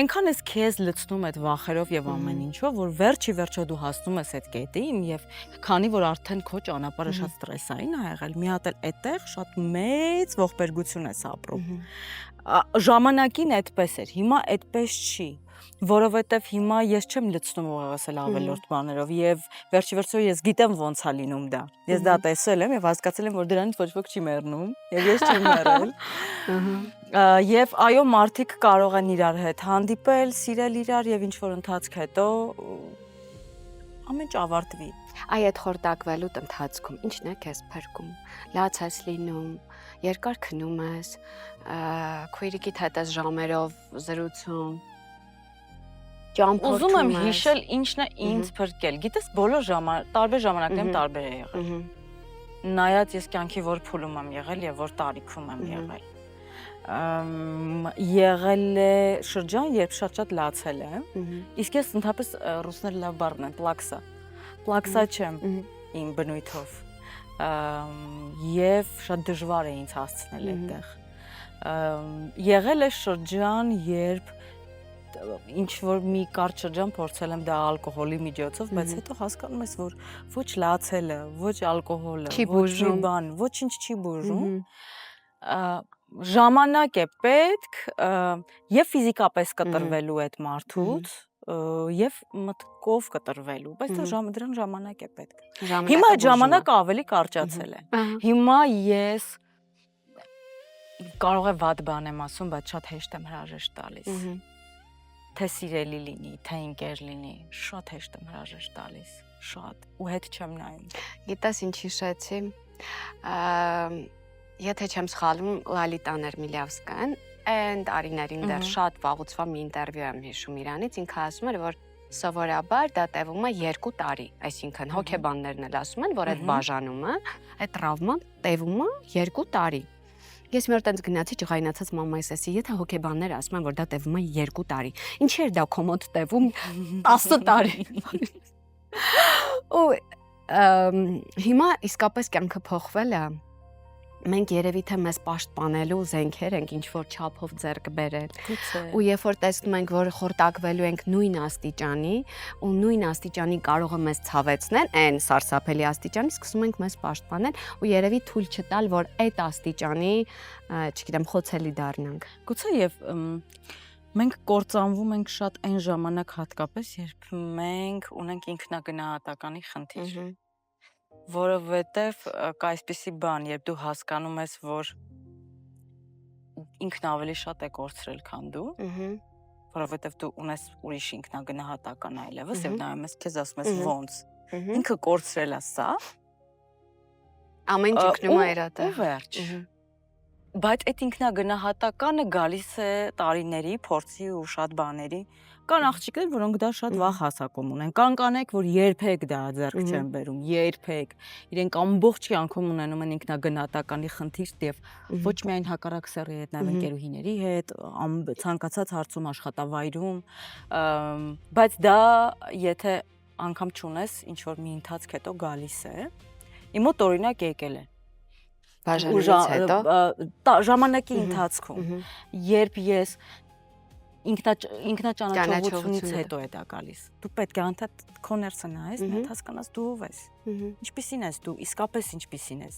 Այնքան ես քեզ լցնում այդ վախերով եւ ամեն ինչով, որ վերջի վերջո դու հասնում ես այդ կետին եւ քանի որ արդեն քո ճանապարհը շատ ստրեսային է եղել, մի հատ էլ այդտեղ շատ մեծ ողբերգություն ես ապրում։ Ժամանակին այդպես էր, հիմա այդպես չի, որովհետև հիմա ես չեմ լցնում ուղղակի էլ ավելորդ բաներով եւ վերջի վերջո ես գիտեմ ոնց է լինում դա։ Ես դա տեսել եմ եւ հասկացել եմ, որ դրանից ոչ ոք չի մեռնում եւ ես չեմ մեռել։ Եվ այո, մարդիկ կարող են իրար հետ հանդիպել, սիրել իրար եւ ինչ որ ընթացք հետո ամեն ինչ ավարտվի։ Այդ խորտակվելու ընթացքում ի՞նչն է քեզ փրկում։ Լաց ես լինում, երկար քնում ես, քույրիկիդ հետ ես ժամերով զրուցում։ Ուզում եմ հիշել ինչն է ինձ փրկել։ Գիտես, բոլոր տարբեր ժամանակներում տարբեր է եղել։ Նայած ես կյանքի որ փուլում եմ եղել եւ որ տարիքում եմ եղել։ Եղել է շրջան, երբ շատ լացել եմ։ Իսկ ես ընդհանրապես ռուսները լավ բառն են, պլաքսա։ Պլաքսա չեմ իմ բնույթով։ Եվ շատ դժվար է ինձ հասցնել այդտեղ։ Եղել է շրջան, երբ ինչ որ մի կարճ շրջան փորձել եմ դա ալկոհոլի միջոցով, բայց հետո հասկանում ես, որ ոչ լացելը, ոչ ալկոհոլը, ոչ մի բան, ոչինչ չի բուժում։ Ժամանակ է պետք եւ ֆիզիկապես կտրվելու այդ մարդուց եւ մտքով կտրվելու, բայց դրան ժամանակ է պետք։ Հիմա այդ ժամանակը ավելի կարճացել է։ Հիմա ես կարող է վատ բան եմ ասում, բայց շատ հեշտ եմ հրաժեշտ տալիս։ Թե սիրելի լինի, թե ընկեր լինի, շատ հեշտ եմ հրաժեշտ տալիս, շատ, ու հետ չեմ նայում։ Գիտես ինչ հիշեցի, եթե չեմ սխալվում, Լալիտան Էրմիլիավսկան, այն տարիներին դեռ շատ վաղուց մի ինտերվյու եմ հիշում իրանից, ինքը ասում էր, որ սովորաբար դա տևում է 2 տարի, այսինքն հոգեբաններն էլ ասում են, որ այդ բաժանումը, այդ տրավման տևում է 2 տարի։ Ես մի օր տենց գնացի ջղայնացած մամայիս ասի, եթե հոգեբանները ասում են, որ դա տևում է 2 տարի, ինչի՞ էր դա քո մոտ տևում 10 տարի։ Ու հիմա իսկապես կյանքը փոխվել է։ Մենք երևի թե մեզ պաշտպանելու զենքեր ենք ինչ որ չափով ձեռք բերել։ Ու երբ որ տեսնում ենք, որ խորտակվելու ենք նույն աստիճանի, ու նույն աստիճանի կարող է մեզ ցավեցնել, այն սարսափելի աստիճանի, սկսում ենք մեզ պաշտպանել ու երևի թույլ չտալ, որ այդ աստիճանի, չգիտեմ, խոցելի դառնանք։ Գուցե եւ մենք կործանվում ենք շատ այն ժամանակ հատկապես, երբ մենք ունենք ինքնագնահատականի խնդիր։ Որովհետև կա այսպիսի բան, երբ դու հասկանում ես, որ ինքն ավելի շատ է կորցրել, քան դու, որովհետև դու ունես ուրիշ ինքնագնահատական այլևս եւ նայում ես քեզ ասում ես ոնց։ Ինքը կորցրել է սա։ Ամեն ինչ ինքնում է իր տեղ։ Ու վերջ։ Բայց այդ ինքնագնահատականը գալիս է տարիների, փորձի ու շատ բաների։ Կան աղջիկներ, որոնք դա շատ վաղ հասակում ունեն։ Կան կանայք, որ երբեք դա ձեռք չեն բերում, երբեք։ Իրենք ամբողջ կյանքում ունենում են ինքնագնահատականի խնդիր եւ ոչ միայն հակառակ սեռի հետ, նաեւ ընկերուհիների հետ, ցանկացած հարցում աշխատավայրում, բայց դա եթե անգամ չունես, ինչ որ մի ընթացք հետո գալիս է։ Իմ մոտ օրինակ եկել է բաժանումից հետո ժամանակի ընթացքում, երբ ես ինքնաճանաչողությունից հետո է դա գալիս։ Դու պետք է անդադ քո ներսը նայես, net հասկանաս դու ով ես։ Ինչպիսին ես դու, իսկապես ինչպիսին ես։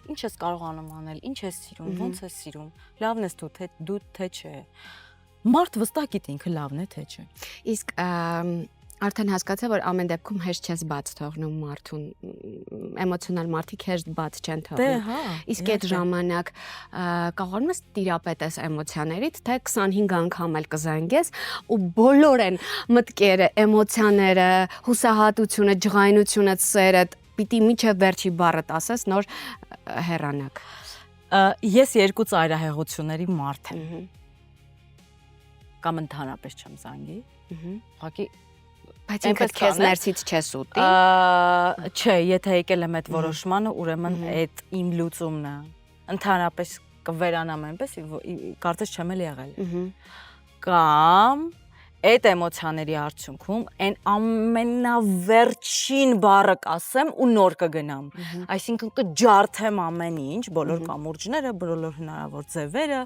Ինչ ես կարողանում անել, ինչ ես սիրում, ոնց ես սիրում, լավն ես դու թե չէ։ Մարդ վստահ գիտի ինքը լավն է թե չէ։ Իսկ արդեն հասկացա, որ ամեն դեպքում հեշտ չես բաց թողնում մարդուն, էմոցիոնալ մարդիկ հեշտ բաց չեն թողնում։ Իսկ այդ ժամանակ կարողանում ես տիրապետես էմոցիաներիդ, թե 25 անգամ էլ կզանգես ու բոլոր են մտքերը, էմոցիաները, հուսահատությունը, ջղայնությունը, սերը պիտի միջև վերջի բառդ ասես, նոր հեռանաք։ Ես երկու ծայրահեղությունների մարդ եմ։ Կամ ընդհանրապես չեմ զանգի։ Ուղղակի բայց ինքդ քեզ ներսից չես ուտի։ Չէ, եթե եկել եմ այդ որոշմանը, ուրեմն այդ իմ լուծումն է։ Ընդհանրապես կվերանամ այնպես, կարծես չեմ էլ եղել։ Կամ այդ էմոցիաների արդյունքում այն ամենավերջին բառը կասեմ ու նոր կգնամ։ Այսինքն կջարդեմ ամեն ինչ, բոլոր կամուրջները, բոլոր հնարավոր ձևերը,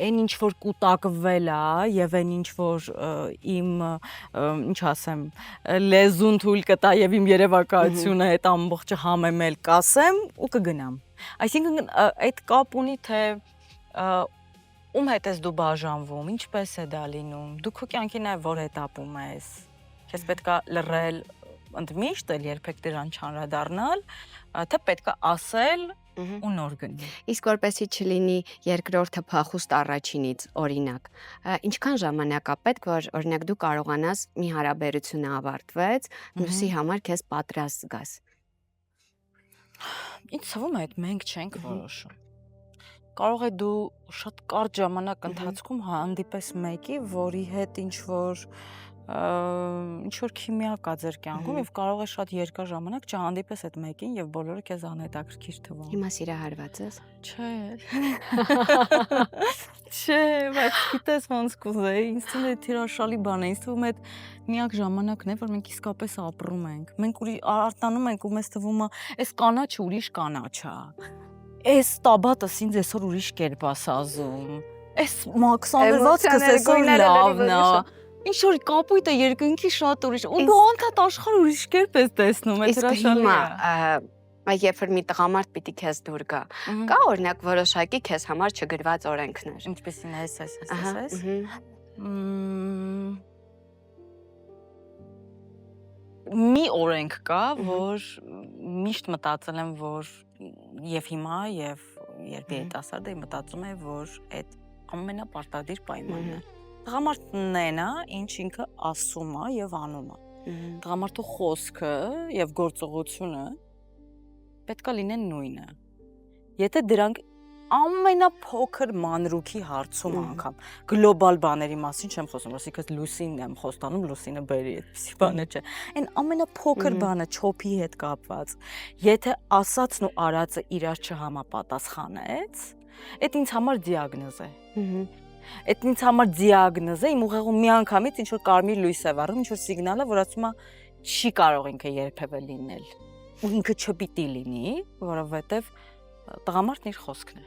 այն ինչ որ կուտակվել է եւ այն ինչ որ իմ ինչ ասեմ, լեզուն թույլ կտա եւ իմ երևակայությունը այդ ամբողջը համեմել կասեմ ու կգնամ։ Այսինքն այդ կապ ունի թե ում հետ ես դու բաժանվում, ինչպես է դա լինում, դու քո կյանքի նաև որ հետապում ես, քեզ պետք է լռել ընդմիշտ, երբեք դրան չանդրադառնալ, թե պետք է ասել ու նոր գնել։ Իսկ որպեսզի չլինի երկրորդը փախուստ առաջինից, օրինակ, ինչքան ժամանակ է պետք, որ օրինակ դու կարողանաս մի հարաբերությունը ավարտվեց, մյուսի համար քեզ պատրաստ զգաս։ Ինձ թվում է այդ մենք չենք որոշում։ Կարող է դու շատ կարճ ժամանակ ընթացքում հանդիպես մեկի, որի հետ ինչ որ քիմիա կա ձեր կյանքում եւ կարող է շատ երկար ժամանակ չհանդիպես այդ մեկին եւ բոլորը քեզ անհետաքրքիր թվան։ Հիմա սիրահարված ես։ Չէ։ Չէ, բայց գիտես ոնց կուզեի, ինձ թվում է թիրաշալի բան է, ինձ թվում է այդ միակ ժամանակն է, որ մենք իսկապես ապրում ենք։ Մենք արտանում ենք ու մեզ թվում է, այս կանաչը ուրիշ կանաչ է։ Այս տաբատը ինձ այսօր ուրիշ կերպ ասազում։ Այս մաքսանրվածքս այսօր լավն է։ Ինչ որ կապույտը երկնքի շատ ուրիշ։ Ու դու անդադ աշխարհ ուրիշ կերպ ես տեսնում, այդ հրաշալի է։ Երբ որ մի տղամարդ պիտի քեզ դուր գա, կա օրինակ որոշակի քեզ համար չգրված օրենքներ։ Ինչպեսին է այս։ Մի օրենք կա, որ միշտ մտածել եմ, որ եւ հիմա եւ երբ երիտասարդ եմ մտածում եմ, որ այդ ամենապարտադիր պայմանն է։ Տղամարդն է, ինչ ինքը ասում է եւ անում է։ Տղամարդու խոսքը եւ գործողությունը պետք է լինեն նույնը։ Եթե դրանք ամենափոքր մանրուքի հարցում անգամ գլոբալ բաների մասին չեմ խոսում, ասիկս լուսինն եմ խոստանում, լուսինը բերի այդպիսի բաներ չէ։ Այն ամենափոքր բանը չոփի հետ կապված, եթե ասածն ու արածը իրար չհամապատասխանեց, այդ ինձ համար դիագնոզ է։ Այդ ինձ համար դիագնոզ է, իմ ուղեղում մի անգամից ինչ որ կարմիր լույս է վառում, ինչ որ սիգնալ է, որ ասում է չի կարող ինքը երբևէ լինել։ Ու ինքը չպիտի լինի, որովհետև տղամարդն իր խոսքն է։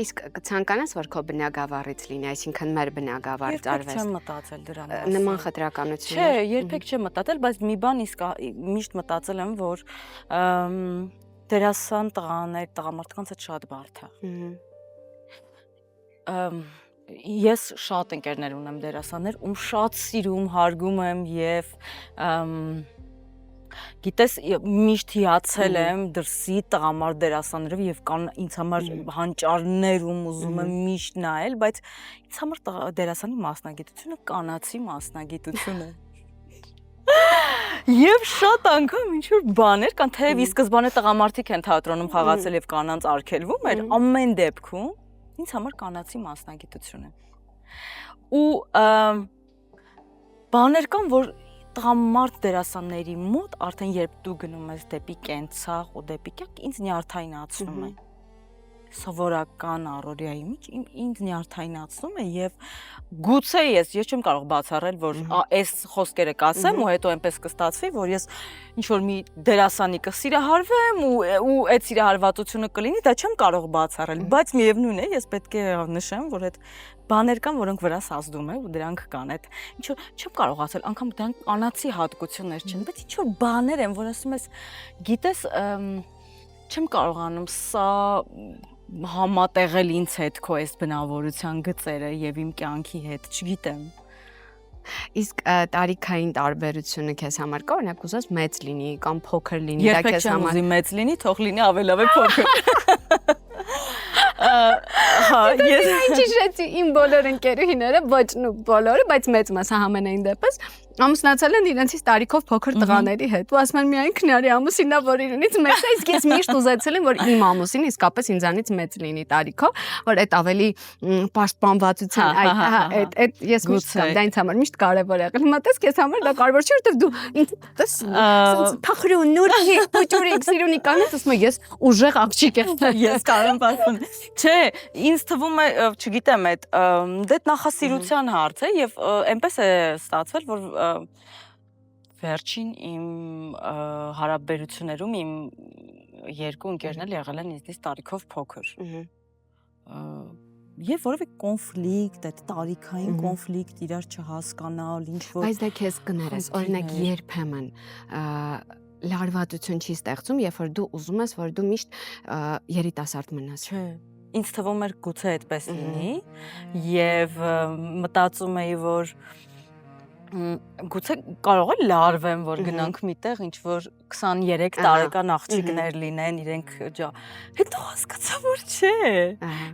Իսկ կցանկանաս, որ քո բնագավառից լինի, այսինքն մեր բնագավառից արվես։ Երբեք չեմ մտածել դրան մասին։ Նման խտրականություն։ Չէ, երբեք չեմ մտածել, բայց մի բան իսկ միշտ մտածել եմ, որ դերասան տղաներ, տղամարդկանց հետ շատ բարդ է։ Ես շատ ընկերներ ունեմ դերասաններ, ում շատ սիրում, հարգում եմ եւ գիտես միշտ հիացել եմ դրսի տղամարդ դերասաններով եւ կան ինձ համար հանճարներ ում ուզում եմ միշտ նայել, բայց ինձ համար դերասանի մասնագիտությունը կանացի մասնագիտություն է։ Եվ շատ անգամ ինչ որ բաներ կան, թեև ի սկզբանե տղամարդիկ են թատրոնում խաղացել եւ կանանց արգելվում էր, ամեն դեպքում ինձ համար կանացի մասնագիտություն է։ Ու բաներ կան, որ տղամարդ դերասանների մոտ արդեն երբ դու գնում ես դեպի կենցաղ ու դեպի կյանք, ինձ նյարդայնացնում է։ Սովորական առօրյայի մեջ ինձ նյարդայնացնում է եւ գուցե ես չեմ կարող բացառել, որ այս խոսքերը կասեմ ու հետո այնպես կստացվի, որ ես ինչ որ մի դերասանի կսիրահարվեմ ու այդ սիրահարվածությունը կլինի, դա չեմ կարող բացառել, բայց միևնույն է, ես պետք է նշեմ, որ այդ բաներ կան, որոնք վրաս ազդում է ու դրանք կան, այդ ինչ որ չեմ կարող ասել, անգամ դրանք կանացի հատկություններ չեն, բայց ինչ որ բաներ են, որ ասում ես, գիտես, չեմ կարողանում սա համատեղել ինձ հետ քո այս բնավորության գծերը եւ իմ կյանքի հետ, չգիտեմ։ Իսկ տարիքային տարբերությունը քեզ համար կա, օրինակ ուզես մեծ լինի կամ փոքր լինի, դա քեզ համար։ Երբեք չեմ ուզի մեծ լինի, թող լինի ավելավե փոքր։ Հա, ես ինչի՞ իմ բոլոր ընկերուհիները, ոչ նու բոլորը, բայց մեծ մասը համենայն դեպս ամուսնացել են իրենցից տարիքով փոքր տղաների հետ։ Ու ասում են միայն քնարի ամուսինա, որ իրենից մեծ է, իսկ ես միշտ ուզեցել եմ, որ իմ ամուսինը իսկապես ինձանից մեծ լինի տարիքով, որ այդ ավելի պաշտպանվածության, այդ ես միշտ կամ դա ինձ համար միշտ կարևոր է եղել։ Հիմա տես քեզ համար դա կարևոր չէ, որովհետև դու տես փախրու նուրի փոճուրի սիրունի կանես, ասում ես ուժեղ աղջիկ եմ։ Ես կարող եմ ասել։ Չէ, ինձ թվում է, չգիտեմ, դա նախասիրության հարց է եւ այնպես է ստացվել, որ վերջին իմ հարաբերություններում իմ երկու ընկերներ եղել են ինձնից տարիքով փոքր։ Եվ որևէ կոնֆլիկտ, այդ տարիքային կոնֆլիկտ, իրար չհասկանալ, ինչ որ Բայց դա քեզ կներես, օրինակ երբեմն լարվածություն չի ստեղծում, երբ որ դու ուզում ես, որ դու միշտ երիտասարդ մնաս։ Չէ, ինձ թվում էր գուցե այդպես լինի եւ մտածում էի, որ գուցե կարող է լարվեմ, որ գնանք միտեղ ինչ որ 23 տարեկան աղջիկներ լինեն, իրենք հետո հասկացա, որ չէ,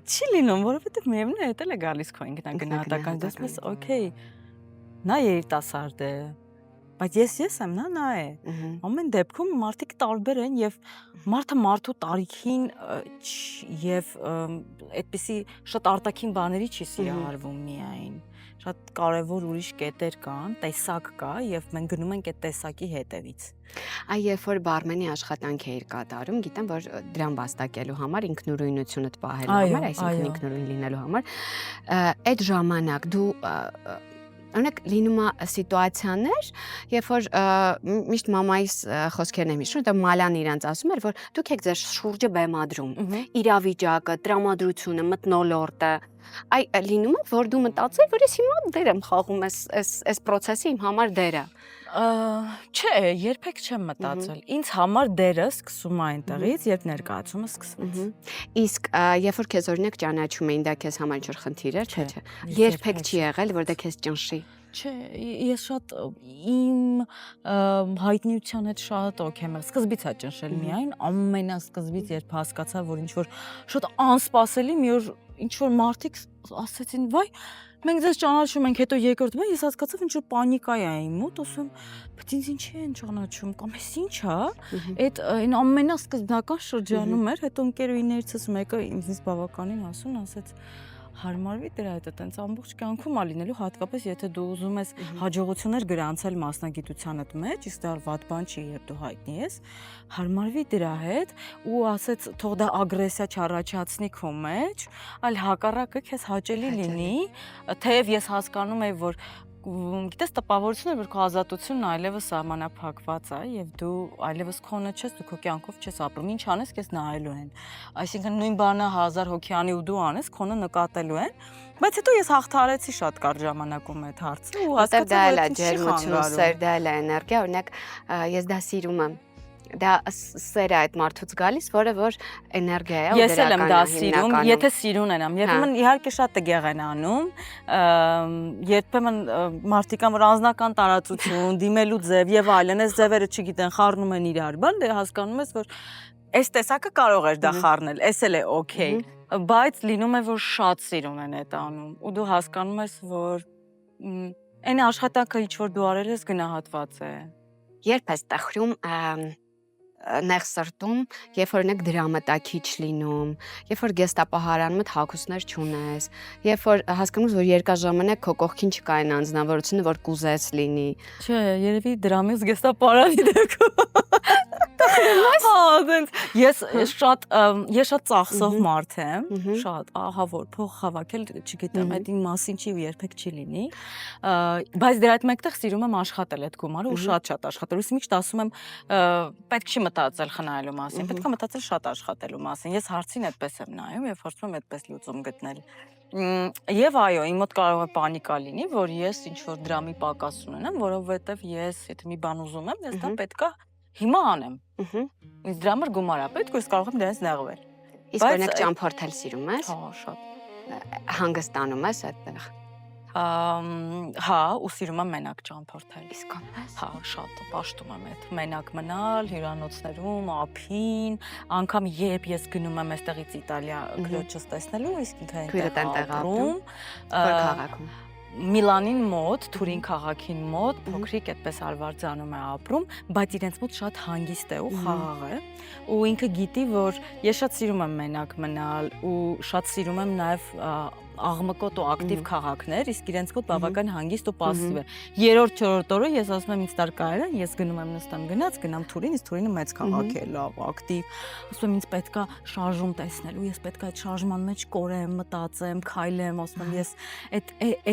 չի լինում, որովհետեւ միևնույն է, դա էլ է գալիս քո ինքնագնահատական, դες ես օքեյ, նա երիտասարդ է, բայց ես եմ, նա է։ Ամեն դեպքում մարդիկ տարբեր են եւ մարդը մարդու տարիքին եւ այդպիսի շատ արտաքին բաների չի սիրահարվում միայն։ Շատ կարևոր ուրիշ կետեր կան, տեսակ կա եւ մենք գնում ենք այդ տեսակի հետևից։ Երբ որ բարմենի աշխատանք էիր կատարում, գիտեմ, որ դրան վաստակելու համար ինքնուրույնությունդ պահելու համար, այսինքն ինքնուրույն լինելու համար, այդ ժամանակ դու Օրինակ լինում է սիտուացիաներ, երբ որ միշտ մամայիս խոսքերն եմ հիշում, դա Մալան իրանց ասում էր, որ դուք եք ձեր շուրջը բեմադրում, իրավիճակը, տրամադրությունը, մթնոլորտը, լինում է, որ դու մտածել, որ ես հիմա դեր եմ խաղում այս process-ի իմ համար դերը։ Չէ, երբեք չեմ մտածել։ Ինձ համար դերը սկսում է այնտեղից, երբ ներկայացումը սկսվեց։ Իսկ երբ որ քեզ օրինակ ճանաչում էին, դա քեզ համար ինչ-որ խնդիր էր, չէ։ Երբեք չի եղել, որ դա քեզ ճնշի։ Չէ, ես շատ իմ հայտնիության հետ շատ օքեյ եմ։ Սկզբից է ճնշել միայն, ամենասկզբից երբ հասկացա, որ ինչ որ շատ անսպասելի մի օր ինչ որ մարդիկ ասեցին, վայ, մենք ձեզ ճանաչում ենք, հետո երկրորդ բան ես հասկացա, ինչ որ պանիկա է իմ մոտ, ասում, բայց ինձ ինչի են ճանաչում, կամ էս ինչ է, այդ այն ամենասկզբնական շրջանում էր, հետո ընկերուհիներիցս մեկը ինձ բավականին ասում, ասեց հարմարվի դրա հետ, այտենց ամբողջ կյանքում ա լինելու, հատկապես եթե դու ուզում ես հաջողություններ գրանցել մասնագիտությանդ մեջ, իսկ դա վատ բան չի, երբ դու հայտնի ես, հարմարվի դրա հետ ու ասեց թող դա ագրեսիա չառաջացնի քո մեջ, այլ հակառակը քեզ հաճելի լինի, թեև ես հասկանում եմ, որ գիտես տպավորությունն է, որ քո ազատությունն այլևս սահմանափակված է եւ դու այլևս քոնը չես, դու քո կյանքով չես ապրում, ինչ անես, քեզ նայելու են։ Այսինքն նույն բանը 1000 հոգի անի ու դու անես, քոնը նկատելու են, բայց հետո ես հաղթարեցի շատ կարճ ժամանակում այդ հարցը ու հասկացա, որ դա ջերմություն, սեր, դա է էներգիա, օրինակ ես դա սիրում եմ։ Դա սերը այդ մարդուց գալիս, որը որ էներգիա է ու ես էլ եմ դա սիրում, եթե սիրուն եմ, երբեմն իհարկե շատ տգեղ են անում, երբեմն մարդիկ որ անձնական տարածություն, դիմելու ձև եւ այլն, այս ձևերը չգիտեն, խառնում են իրար, բան դե հասկանում ես, որ այս տեսակը կարող էր դա խառնել, էս էլ է օքեյ, բայց լինում է, որ շատ սիրուն են այդ անում, ու դու հասկանում ես, որ այն աշխատանքը, ինչ որ դու արել ես, գնահատված է։ Երբ ես տխրում նեղ սրտում, երբ որ օրինակ դրամատակիչ լինում, երբ որ գեստապահարան մոտ հագուստներ չունես, երբ որ հասկանում ես, որ երկաժամանակ քո կողքին չկա այն անձնավորությունը, որ կուզես լինի։ Չէ, երևի դրամից գեստապահարանի դեպքում։ Հա, դենց ես շատ ծախսող մարդ եմ, շատ, ահա որ փող հավաքել, չգիտեմ, այդ իմ մասին չի ու երբեք չի լինի, բայց դրա հետ մեկտեղ սիրում եմ աշխատել այդ գումարը ու շատ աշխատել։ Ուրիշ միշտ ասում եմ, պետք չի մտածել խնայելու մասին, պետք է մտածել շատ աշխատելու մասին։ Ես հարցին այդպես եմ նայում եւ փորձում եմ այդպես լուծում գտնել։ Եվ այո, իմ մոտ կարող է պանիկա լինի, որ ես ինչ որ դրամի պակաս ունենամ, որովհետեւ ես եթե մի բան ուզում եմ, ես դա պետքա հիմա անեմ։ Ինձ դրա համար գումար է պետք, ու ես կարող եմ դրանից նեղվել։ Իսկ օրինակ ճամփորդել սիրում ես։ Հա, շատ։ Հանգստանում ես այդտեղ։ Հա, ու սիրում եմ մենակ ճամփորդել։ Իսկապես։ Հա, շատ պաշտում եմ այդ մենակ մնալ հյուրանոցներում, ափին, անգամ երբ ես գնում եմ այստեղից Իտալիա քրոջս տեսնելու, իսկ ինքը այնտեղ ապրում։ Որ քաղաքում։ Միլանին մոտ, Թուրին քաղաքին մոտ, փոքրիկ այդպես Արվարձանում է ապրում, բայց իրենց մոտ շատ հանգիստ է ու խաղաղ է։ Ու ինքը գիտի, որ ես շատ սիրում եմ մենակ մնալ ու շատ սիրում եմ նաև աղմկոտ ու ակտիվ քաղաքներ, իսկ իրենց մոտ բավական հանգիստ ու пассив է։ Երրորդ, չորրորդ օրը ես ասում եմ ինձ տար կարան, ես գնում եմ նստեմ գնամ Թուրին, իսկ Թուրինը մեծ քաղաք է, լավ, ակտիվ։ Ասում եմ ինձ պետքա շարժում տեսնել ու ես պետքա այդ շարժման մեջ կորեմ, մտածեմ, քայլեմ, ասում եմ ես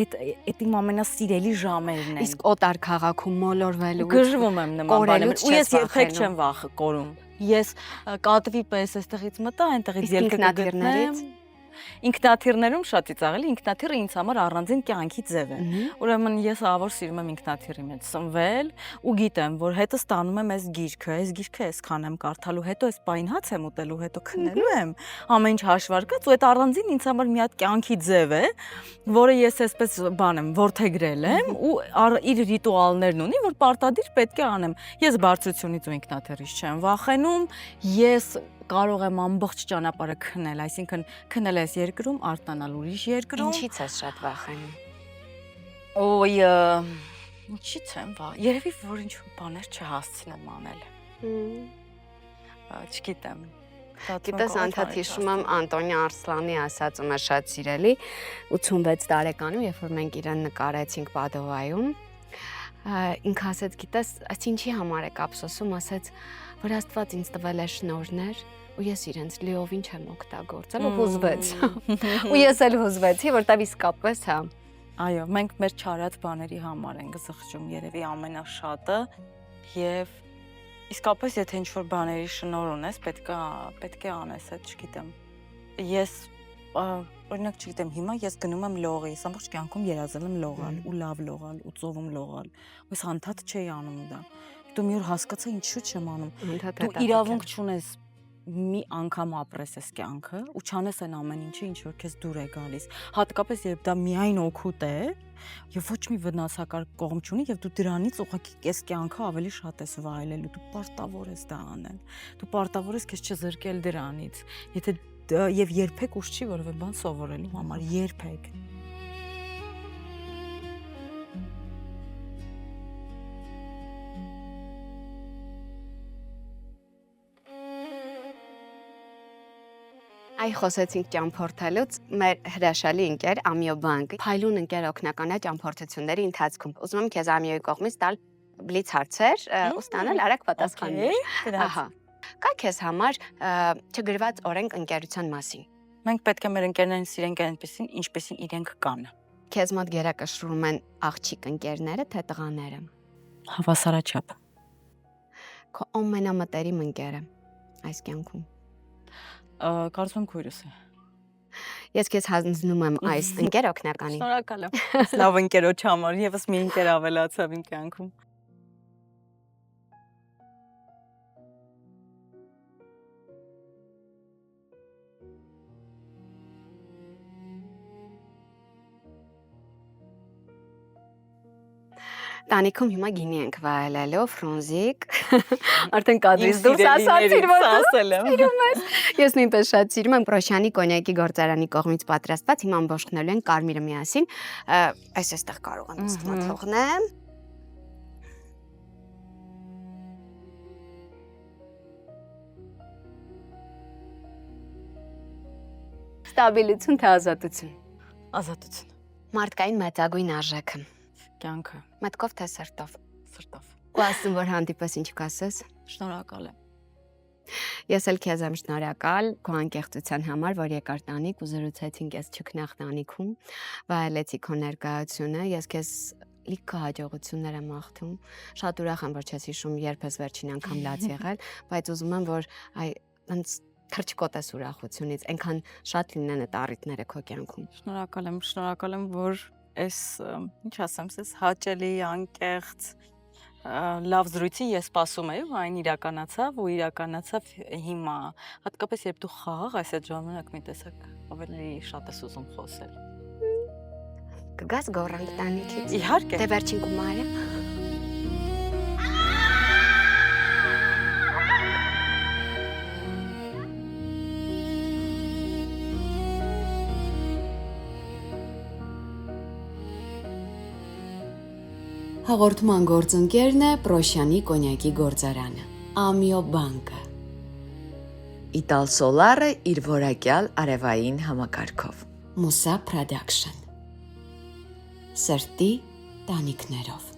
այդ իմ ամենասիրելի ժամերն են։ Իսկ օտար քաղաքում մոլորվելու գժվում եմ նման բաներով ու ես երբեք չեմ վախը կորում։ Ես կատվի պես այստեղից մտա, այնտեղից ելքը կգտնեմ։ Ինքնաթիռներում շատ ծիծաղելի, ինքնաթիռը ինձ համար առանձին կյանքի ձև է։ Ուրեմն ես ավոր սիրում եմ ինքնաթիռի մեջ սնվել ու գիտեմ, որ հետո ստանում եմ այս գիրքը այսքան եմ կարդալու, հետո այս պայն հաց եմ ուտելու, հետո քնելու եմ, ամեն ինչ հաշվարկած ու այդ առանձին ինձ համար մի հատ կյանքի ձև է, որը ես այսպես բան եմ ворթեգրել եմ ու իր ռիտուալներն ունի, որ պարտադիր պետք է անեմ։ Ես բարձրությունից ու ինքնաթիռից չեմ վախենում, ես կարող եմ ամբողջ ճանապարհը քնել, այսինքն քնել ես երկրում, արտանալ ուրիշ երկրում։ Ինչից ես շատ վախենում։ Ոյ, ինչից եմ վախ։ Երևի որ ինչ-որ բաներ չհասցնեմ անել։ Չգիտեմ։ Գիտես, անդադ հիշում եմ Անտոնի Արսլանի ասած ու շատ սիրելի 86 տարեկանում, երբ որ մենք իրեն նկարեցինք Պադովայում, ինքը ասեց, գիտես, այս ինչի համար եք ափսոսում, ասեց, որ Աստված ինձ տվել է շնորհներ ու ես իրենց լիովին չեմ օգտագործել ու հուզվեց։ Ու ես էլ հուզվեցի, որտեղ իսկապես հա։ Այո, մենք մեր չարած բաների համար ենք զղջում, երևի ամենաշատը եւ իսկապես եթե ինչ-որ բաների շնորհ ունես, պետք է անես, այդ չգիտեմ։ Ես օրինակ չգիտեմ, հիմա ես գնում եմ լողի, ես ամբողջ կյանքում երազել եմ լողալ ու լավ լողալ ու ծովում լողալ։ Ու ես անդադ չէի անում դա։ Դու մի օր հասկացա ինչու չեմ անում։ Դու իրավունք չունես մի անգամ ապրես այս կյանքը ու չանես այն ամեն ինչը, ինչ որ քեզ դուր է գալիս։ Հատկապես երբ դա միայն օգուտ է եւ ոչ մի վնասակար կողմ չունի եւ դու դրանից ուղղակի այս կյանքը ավելի շատ ես վայելելու, դու պարտավոր ես դա անել։ Դու պարտավոր ես քեզ չզրկել դրանից։ Եթե եւ երբեք ուշ չի որևէ բան սովորելու համար, երբեք։ Այ խոսեցինք ճամփորդելուց, մեր հրաշալի ընկեր Ամիո Բանկ փայլուն ընկեր օգնական է ճամփորդությունների ընթացքում։ Ուզում եմ քեզ Ամիոյի կողմից տալ բլից հարցեր ու ստանալ արագ պատասխաններ։ Ահա։ Կա քեզ համար չգրված օրենք ընկերության մասին։ Մենք պետք է մեր ընկերներին սիրենք այնպեսին, ինչպեսին իրենք կան։ Քեզ մոտ գերակշռում են աղջիկ ընկերները, թե տղաները։ Հավասարաչափ։ Քո ամենամտերիմ ընկերը այս կյանքում։ Կարծում եմ քույրս է։ Ես քեզ հանձնում եմ այս ընկեր օգնականի։ Շնորհակալ եմ։ Լավ ընկերոջ համար եւս մի ընկեր ավելացավ իմ կյանքում։ Տանիքում հիմա գինի ենք վայելելու, ֆրունզիկ, արդեն կադրից դուրս ասացիր, որ ասել եմ։ սիրում ես։ Ես նույնպես շատ սիրում եմ Պրոշյանի կոնյակի գործարանի կողմից պատրաստված, հիմա ամբողջնելու են կարմիրը միասին, այս էստեղ կարող եմ ստմա թողնեմ։ Ստաբիլություն թե ազատություն։ Ազատություն։ Մարդկային մեծագույն արժեքը։ Կյանքը։ Մտքով թե սրտով։ Սրտով։ Ու ասում որ հանդիպես ինչ կասես։ Շնորհակալ եմ։ Ես էլ քեզ եմ շնորհակալ քո անկեղծության համար, որ եկար տանիք ու զրուցեցինք այս չքնաղ տանիքում, վայելեցի քո ներկայությունը, ես քեզ լիքը հաջողություններ եմ աղթում։ Շատ ուրախ եմ, որ չես հիշում, երբ ես վերջին անգամ լաց եղել, բայց ուզում եմ, որ այնց թրջկոտես ուրախությունից, այնքան շատ լինեն այդ առիթները քո կյանքում։ Շնորհակալ եմ, որ այս, ինչ ասեմ, ես հաճելի, անկեղծ լավ զրույցի ես սպասում էի ու այն իրականացավ հիմա, հատկապես երբ դու խաղաղ այս այդ ժամանակ մի տեսակ ավելի շատ ես ուզում խոսել։ Կգաս գոռանք տանիքից։ Իհարկե։ Դե վերջին գումարը։ Հաղորդման գործընկերն է Պրոշյանի կոնյակի գործարանը, Ամիո բանկը։ Իտալ Սոլարը իր որակյալ արևային համակարգով։ Մուսա Production։ Սրտի տանիքներով։